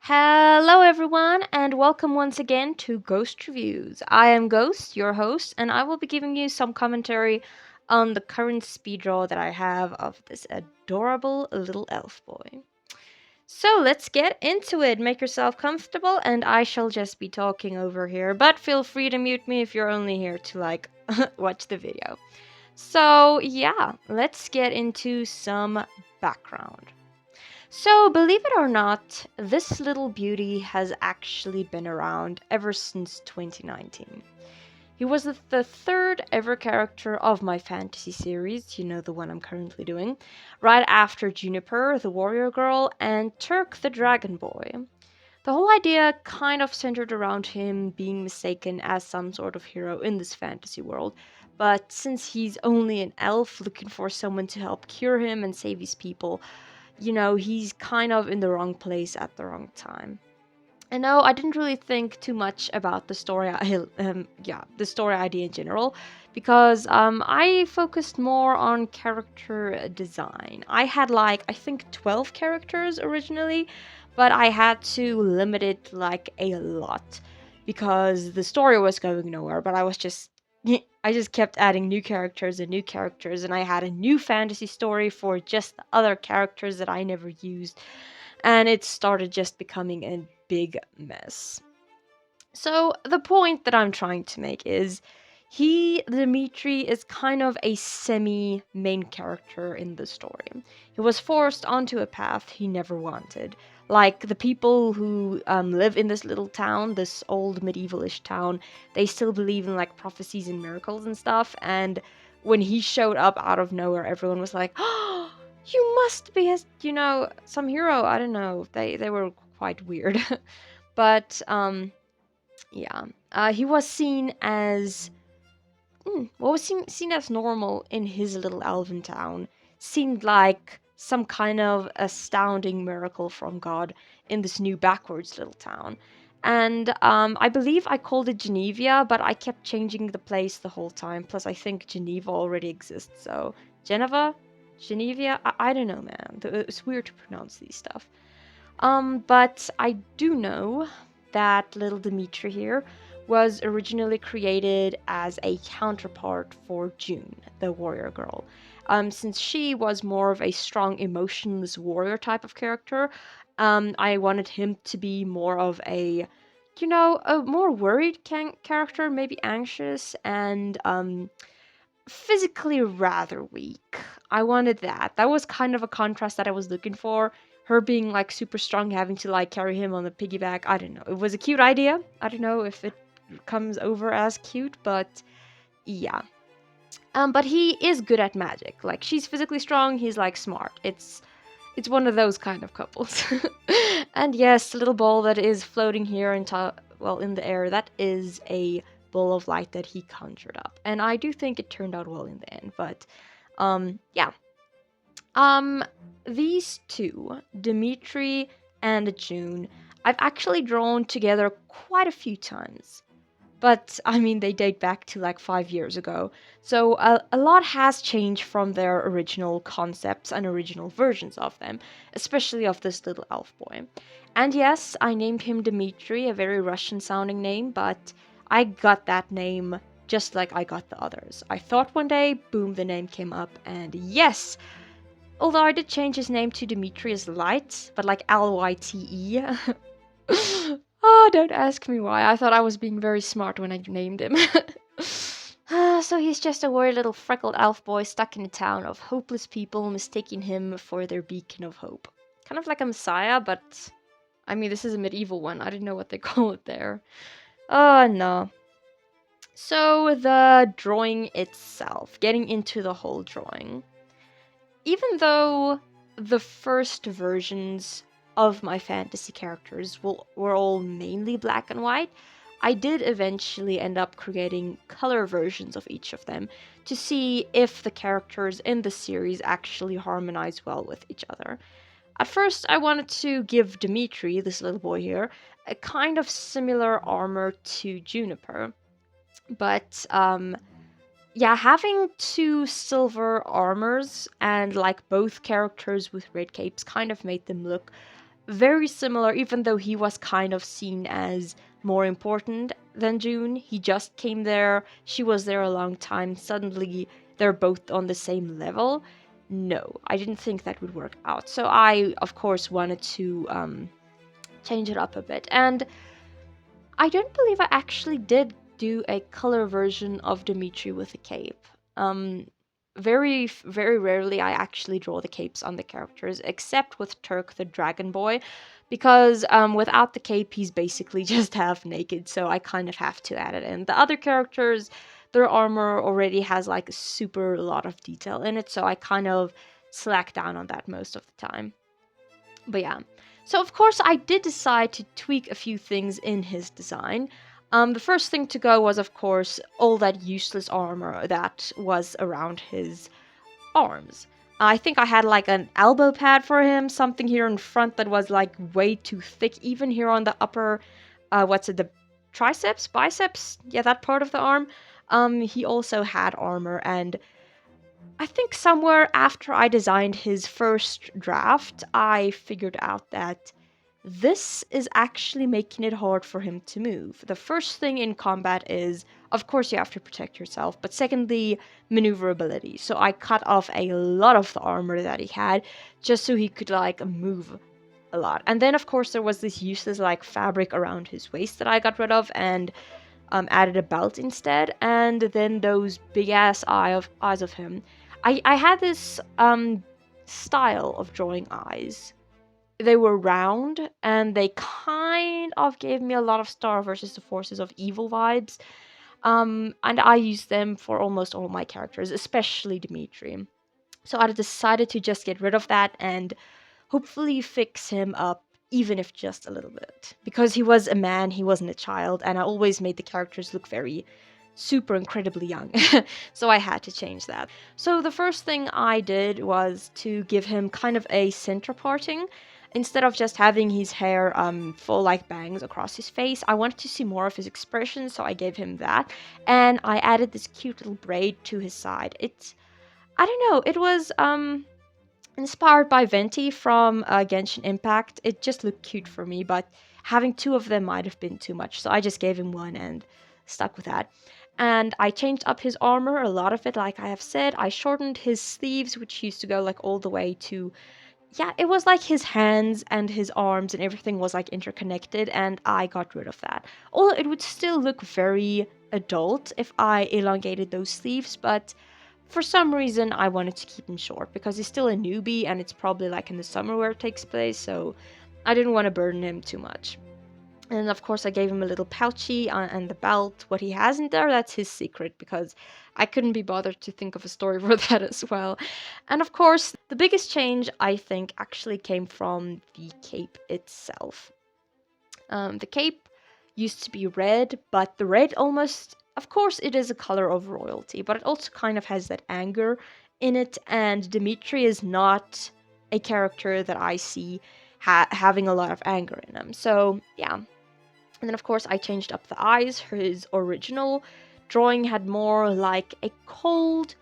Hello, everyone, and welcome once again to Ghost Reviews. I am Ghost, your host, and I will be giving you some commentary on the current speed draw that I have of this adorable little elf boy. So let's get into it. Make yourself comfortable, and I shall just be talking over here, but feel free to mute me if you're only here to watch the video. So, yeah, let's get into some background. So, believe it or not, this little beauty has actually been around ever since 2019. He was the third ever character of my fantasy series, the one I'm currently doing, right after Juniper, the warrior girl, and Turk, the dragon boy. The whole idea kind of centered around him being mistaken as some sort of hero in this fantasy world, but since he's only an elf looking for someone to help cure him and save his people, he's kind of in the wrong place at the wrong time. And no, I didn't really think too much about the story, the story idea in general, because I focused more on character design. I had I think 12 characters originally, but I had to limit it a lot because the story was going nowhere. But I just kept adding new characters and new characters, and I had a new fantasy story for just the other characters that I never used, and it started just becoming a big mess. So, the point that I'm trying to make is Dmitri, is kind of a semi main character in the story. He was forced onto a path he never wanted. Like the people who live in this little town, this old medievalish town, they still believe in prophecies and miracles and stuff. And when he showed up out of nowhere, everyone was like, "Oh, you must be, some hero." I don't know. They were quite weird, but yeah, he was seen as what was seen as normal in his little elven town seemed like some kind of astounding miracle from God in this new backwards little town. And I believe I called it Geneva, but I kept changing the place the whole time. Plus, I think Geneva already exists. So, Geneva? I don't know, man. It's weird to pronounce these stuff. But I do know that little Dmitri here was originally created as a counterpart for June, the warrior girl. Since she was more of a strong, emotionless warrior type of character, I wanted him to be more of a more worried character, maybe anxious and physically rather weak. I wanted that. That was kind of a contrast that I was looking for. Her being super strong, having to carry him on the piggyback. I don't know. It was a cute idea. I don't know if it comes over as cute, but yeah. But he is good at magic. She's physically strong, he's smart. It's one of those kind of couples. And yes, the little ball that is floating here in the air, that is a ball of light that he conjured up. And I do think it turned out well in the end, but yeah. These two, Dmitri and June, I've actually drawn together quite a few times. But I mean, they date back to 5 years ago. So a lot has changed from their original concepts and original versions of them, especially of this little elf boy. And yes, I named him Dmitri, a very Russian sounding name, but I got that name just like I got the others. I thought one day, boom, the name came up, and yes! Although I did change his name to Demetrius Light, but Lyte. Oh, don't ask me why. I thought I was being very smart when I named him. So he's just a worried little freckled elf boy stuck in a town of hopeless people mistaking him for their beacon of hope. Kind of like a messiah, but I mean, this is a medieval one. I didn't know what they call it there. Oh, no. So the drawing itself, getting into the whole drawing. Even though the first versions of my fantasy characters were all mainly black and white, I did eventually end up creating color versions of each of them to see if the characters in the series actually harmonize well with each other. At first, I wanted to give Dmitri, this little boy here, a kind of similar armor to Juniper, but yeah, having two silver armors and both characters with red capes kind of made them look very similar, even though he was kind of seen as more important than June. He just came there, she was there a long time, suddenly they're both on the same level. No, I didn't think that would work out. So I, of course, wanted to change it up a bit. And I don't believe I actually did do a color version of Dmitri with a cape. Um, very rarely I actually draw the capes on the characters, except with Turk the Dragon Boy, because without the cape he's basically just half naked, so I kind of have to add it in. The other characters, their armor already has like a super lot of detail in it, so I kind of slack down on that most of the time. But yeah. So of course I did decide to tweak a few things in his design. The first thing to go was of course all that useless armor that was around his arms. I think I had like an elbow pad for him, something here in front that was like way too thick, even here on the upper, the triceps, biceps? Yeah, that part of the arm. He also had armor, and I think somewhere after I designed his first draft, I figured out that this is actually making it hard for him to move. The first thing in combat is, of course, you have to protect yourself, but secondly, maneuverability. So I cut off a lot of the armor that he had just so he could, like, move a lot. And then, of course, there was this useless, like, fabric around his waist that I got rid of and added a belt instead. And then those big ass eyes of him. I had this style of drawing eyes. They were round and they kind of gave me a lot of Star versus the Forces of Evil vibes. And I used them for almost all my characters, especially Dmitri. So I decided to just get rid of that and hopefully fix him up, even if just a little bit. Because he was a man, he wasn't a child, and I always made the characters look very super incredibly young. So I had to change that. So the first thing I did was to give him kind of a center parting. Instead of just having his hair fall like bangs across his face, I wanted to see more of his expression, so I gave him that. And I added this cute little braid to his side. I don't know, it was inspired by Venti from Genshin Impact. It just looked cute for me, but having two of them might have been too much, so I just gave him one and stuck with that. And I changed up his armor, a lot of it, like I have said. I shortened his sleeves, which used to go like all the way to, yeah, it was like his hands and his arms and everything was like interconnected, and I got rid of that. Although it would still look very adult if I elongated those sleeves, but for some reason I wanted to keep him short because he's still a newbie and it's probably like in the summer where it takes place, so I didn't want to burden him too much. And of course I gave him a little pouchy and the belt. What he has in there, that's his secret, because I couldn't be bothered to think of a story for that as well. And of course, the biggest change I think actually came from the cape itself. The cape used to be red, but the red almost, of course, it is a color of royalty, but it also kind of has that anger in it. And Dmitri is not a character that I see having a lot of anger in him. So, yeah. And then, of course, I changed up the eyes. His original drawing had more like a cold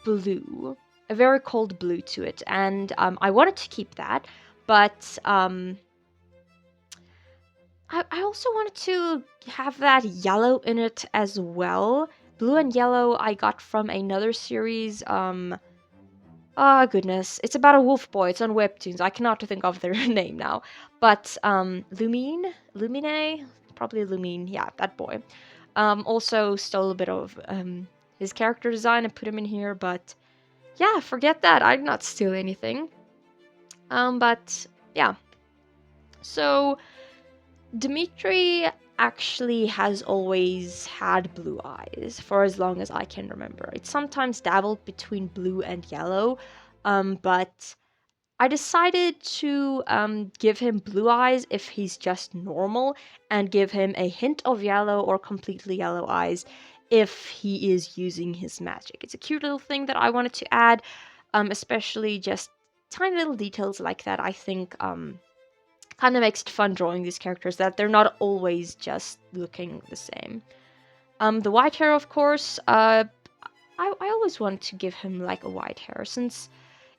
blue, a very cold blue to it. And I wanted to keep that, but I also wanted to have that yellow in it as well. Blue and yellow I got from another series. Oh goodness, it's about a wolf boy. It's on Webtoons. I cannot think of their name now. But Lumine, probably Lumine. Yeah, that boy. Also stole a bit of his character design and put him in here. But yeah, forget that. I did not steal anything. But yeah. So Dmitri actually has always had blue eyes for as long as I can remember. It sometimes dabbled between blue and yellow, but I decided to give him blue eyes if he's just normal, and give him a hint of yellow or completely yellow eyes if he is using his magic. It's a cute little thing that I wanted to add, especially just tiny little details like that. I think kind of makes it fun drawing these characters, that they're not always just looking the same. The white hair, of course, I always want to give him like a white hair since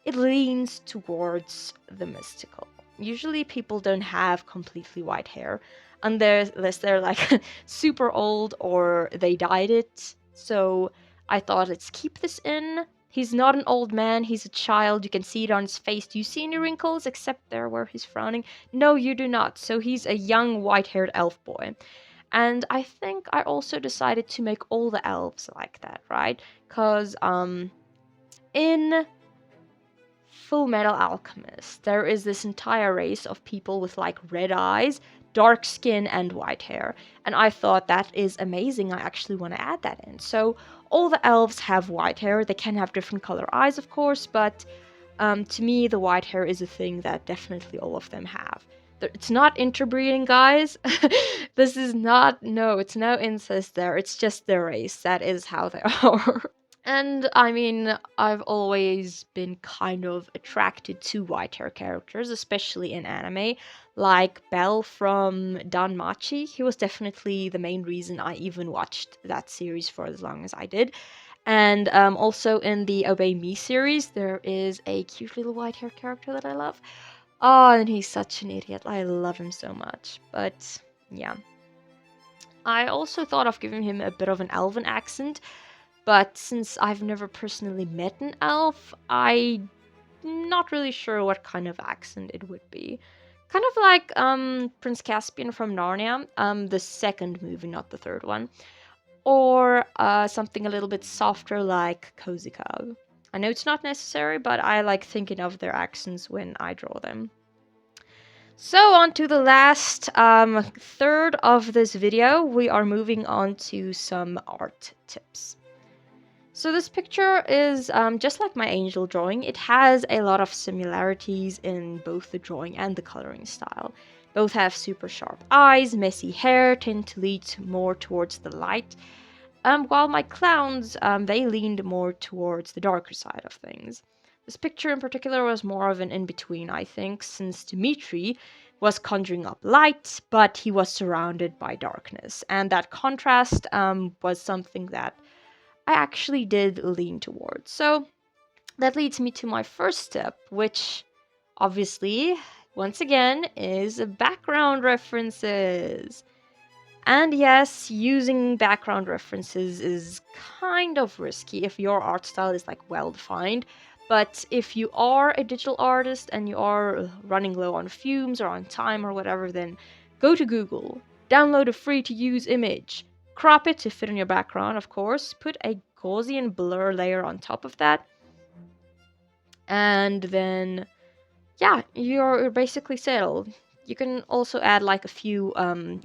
it leans towards the mystical. usually people don't have completely white hair unless they're like super old or they dyed it. So I thought, let's keep this in. He's not an old man, he's a child. You can see it on his face. Do you see any wrinkles except there where he's frowning? No, you do not. So he's a young white-haired elf boy. And I think I also decided to make all the elves like that, right? Because in Full Metal Alchemist, there is this entire race of people with like red eyes, dark skin, and white hair. And I thought that is amazing. I actually want to add that in. So all the elves have white hair. They can have different color eyes, of course, but to me, the white hair is a thing that definitely all of them have. It's not interbreeding, guys. This is not, no, it's no incest there. It's just their race. That is how they are. And I mean, I've always been kind of attracted to white hair characters, especially in anime, like Bell from Danmachi. He was definitely the main reason I even watched that series for as long as I did. And also in the Obey Me series, there is a cute little white hair character that I love. Oh, and he's such an idiot. I love him so much. But yeah. I also thought of giving him a bit of an elven accent, but since I've never personally met an elf, I'm not really sure what kind of accent it would be. Kind of like Prince Caspian from Narnia, the second movie, not the third one. Or something a little bit softer like Kozikov. I know it's not necessary, but I like thinking of their accents when I draw them. So on to the last third of this video, we are moving on to some art tips. So this picture is just like my angel drawing. It has a lot of similarities in both the drawing and the coloring style. Both have super sharp eyes, messy hair, tend to lead more towards the light, while my clowns, they leaned more towards the darker side of things. This picture in particular was more of an in-between, I think, since Dmitri was conjuring up light, but he was surrounded by darkness. And that contrast was something that I actually did lean towards. So that leads me to my first step, which obviously, once again, is background references. And yes, using background references is kind of risky if your art style is like well defined. But if you are a digital artist and you are running low on fumes or on time or whatever, then go to Google, download a free to use image, crop it to fit in your background, of course, put a Gaussian blur layer on top of that, and then yeah, you're basically settled. You can also add like a few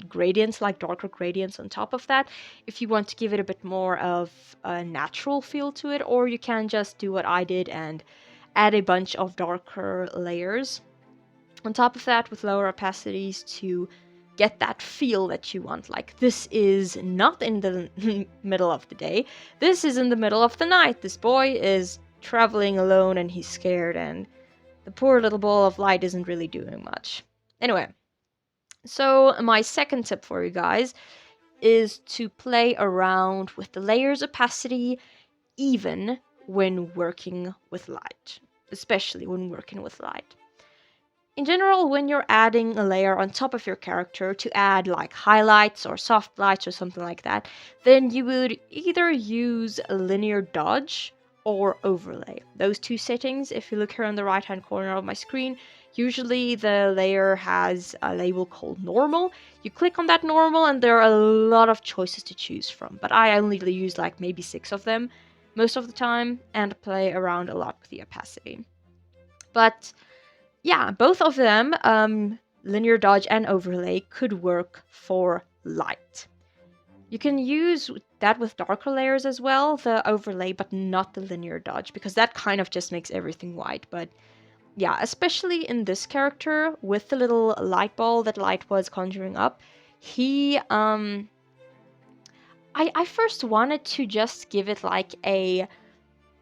gradients, like darker gradients on top of that, if you want to give it a bit more of a natural feel to it, or you can just do what I did and add a bunch of darker layers on top of that with lower opacities to get that feel that you want. Like, this is not in the middle of the day, this is in the middle of the night. This boy is traveling alone and he's scared, and the poor little ball of light isn't really doing much. Anyway, so my second tip for you guys is to play around with the layer's opacity even when working with light, especially when working with light. In general, when you're adding a layer on top of your character to add like highlights or soft lights or something like that, then you would either use a linear dodge or overlay. Those two settings, if you look here on the right hand corner of my screen, usually the layer has a label called normal. You click on that normal and there are a lot of choices to choose from, but I only use like maybe 6 of them most of the time and play around a lot with the opacity. But yeah, both of them, linear dodge and overlay, could work for light. You can use that with darker layers as well, the overlay, but not the linear dodge, because that kind of just makes everything white. But yeah, especially in this character, with the little light ball that Light was conjuring up, he, I first wanted to just give it like a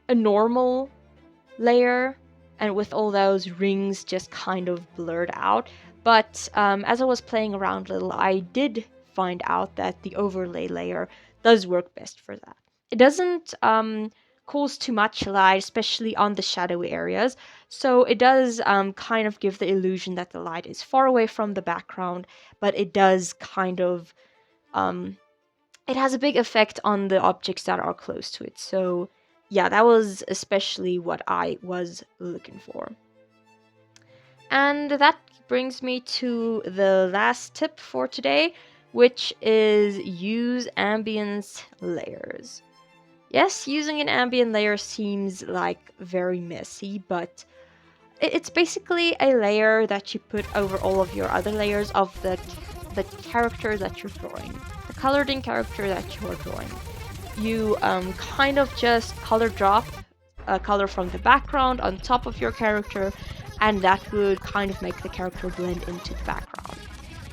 normal layer, and with all those rings just kind of blurred out. But as I was playing around a little, I did find out that the overlay layer does work best for that. It doesn't cause too much light, especially on the shadowy areas. So it does kind of give the illusion that the light is far away from the background, but it does kind of um, it has a big effect on the objects that are close to it. So yeah, that was especially what I was looking for. And that brings me to the last tip for today, which is use ambience layers. Yes, using an ambient layer seems like very messy, but it's basically a layer that you put over all of your other layers of the character that you're drawing, the colored in character that you're drawing. You kind of just color drop a color from the background on top of your character, and that would kind of make the character blend into the background.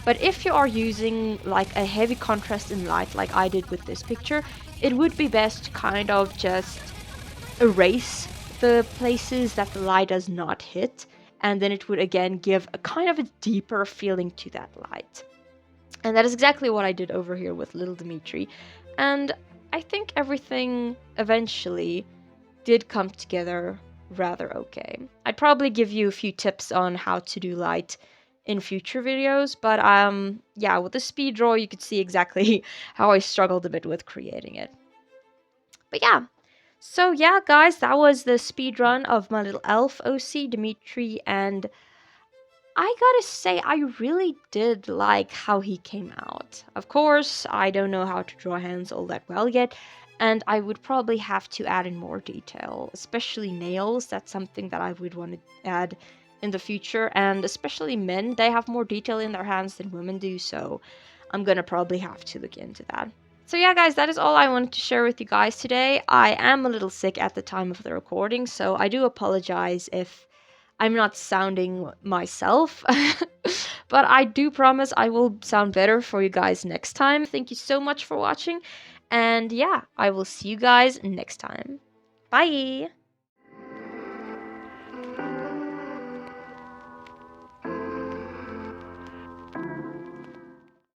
But if you are using like a heavy contrast in light, like I did with this picture, it would be best to kind of just erase the places that the light does not hit, and then it would again give a kind of a deeper feeling to that light. And that is exactly what I did over here with little Dmitri. And I think everything eventually did come together rather okay. I'd probably give you a few tips on how to do light in future videos, but yeah, with the speed draw you could see exactly how I struggled a bit with creating it. But yeah, so yeah guys, that was the speed run of my little elf OC Dmitri, and I gotta say, I really did like how he came out. Of course, I don't know how to draw hands all that well yet, and I would probably have to add in more detail, especially nails. That's something that I would want to add in the future, and especially men, they have more detail in their hands than women do, so I'm gonna probably have to look into that. So yeah guys, that is all I wanted to share with you guys today. I am a little sick at the time of the recording, so I do apologize if I'm not sounding myself, but I do promise I will sound better for you guys next time. Thank you so much for watching, and yeah, I will see you guys next time. Bye!